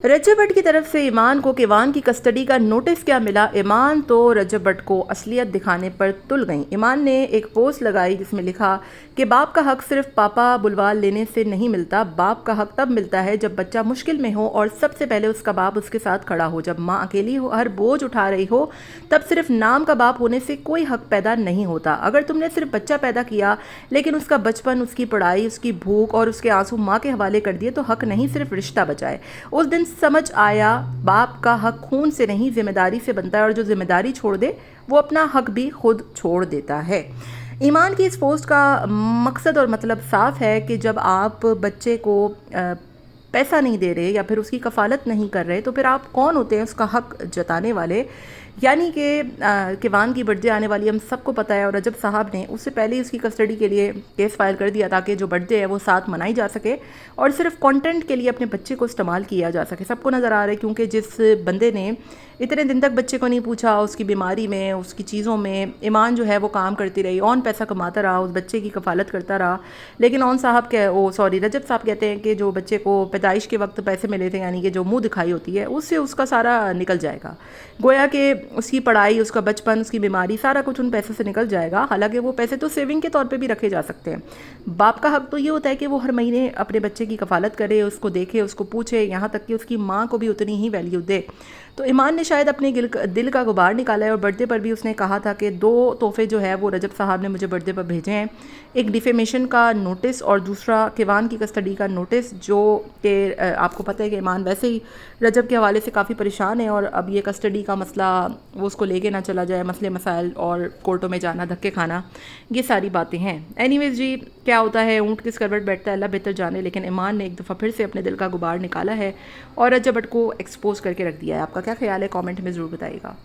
रजब भट्ट की तरफ से ईमान को केवान की कस्टडी का नोटिस क्या मिला। ईमान तो रजब भट्ट को असलियत दिखाने पर तुल गई। ईमान ने एक पोस्ट लगाई जिसमें लिखा कि बाप का हक सिर्फ पापा बुलवा लेने से नहीं मिलता, बाप का हक तब मिलता है जब बच्चा मुश्किल में हो और सबसे पहले उसका बाप उसके साथ खड़ा हो। जब माँ अकेली हो, हर बोझ उठा रही हो, तब सिर्फ नाम का बाप होने से कोई हक पैदा नहीं होता। अगर तुमने सिर्फ बच्चा पैदा किया लेकिन उसका बचपन, उसकी पढ़ाई, उसकी भूख और उसके आंसू माँ के हवाले कर दिए तो हक नहीं, सिर्फ रिश्ता बचाए। उस दिन समझ आया बाप का हक खून से नहीं जिम्मेदारी से बनता है, और जो जिम्मेदारी छोड़ दे वो अपना हक भी खुद छोड़ देता है। ईमान की इस पोस्ट का मकसद और मतलब साफ है कि जब आप बच्चे को पैसा नहीं दे रहे या फिर उसकी कफ़ालत नहीं कर रहे तो फिर आप कौन होते हैं उसका हक जताने वाले। यानी कि केवान की बर्थडे आने वाली, हम सबको पता है, और रजब साहब ने उससे पहले ही उसकी कस्टडी के लिए केस फाइल कर दिया ताकि जो बर्थडे है वो साथ मनाई जा सके और सिर्फ कंटेंट के लिए अपने बच्चे को इस्तेमाल किया जा सके। सबको नज़र आ रहा है क्योंकि जिस बंदे ने इतने दिन तक बच्चे को नहीं पूछा, उसकी बीमारी में, उसकी चीज़ों में ईमान जो है वो काम करती रही, ऑन पैसा कमाता रहा, उस बच्चे की कफ़ालत करता रहा। लेकिन रजब साहब कहते हैं कि जो बच्चे को पैदाइश के वक्त पैसे मिले थे, यानी कि जो मुंह दिखाई होती है, उससे उसका सारा निकल जाएगा। गोया कि उसकी पढ़ाई, उसका बचपन, उसकी बीमारी, सारा कुछ उन पैसे से निकल जाएगा। हालांकि वो पैसे तो सेविंग के तौर पे भी रखे जा सकते हैं। बाप का हक तो ये होता है कि वो हर महीने अपने बच्चे की कफ़ालत करे, उसको देखे, उसको पूछे, यहाँ तक कि उसकी माँ को भी उतनी ही वैल्यू दे। तो ईमान ने शायद अपने दिल का गुबार निकाला है और बर्थडे पर भी उसने कहा था कि 2 तोहफे जो है वो रजब साहब ने मुझे बर्थडे पर भेजे हैं, एक डिफेमेशन का नोटिस और दूसरा केवान की कस्टडी का नोटिस। जो कि आपको पता है कि ईमान वैसे ही रजब के हवाले से काफ़ी परेशान है और अब ये कस्टडी का मसला वो उसको लेके ना चला जाए, मसले मसाइल और कोर्टों में जाना, धक्के खाना, ये सारी बातें हैं। एनीवेज जी, क्या होता है, ऊँट किस करवट बैठता है अल्लाह बेहतर जाने। लेकिन ईमान ने एक दफ़ा फिर से अपने दिल का गुबार निकाला है और रजब भट्ट को एक्सपोज करके रख दिया है। आपका क्या ख्याल है, कमेंट में ज़रूर बताइएगा।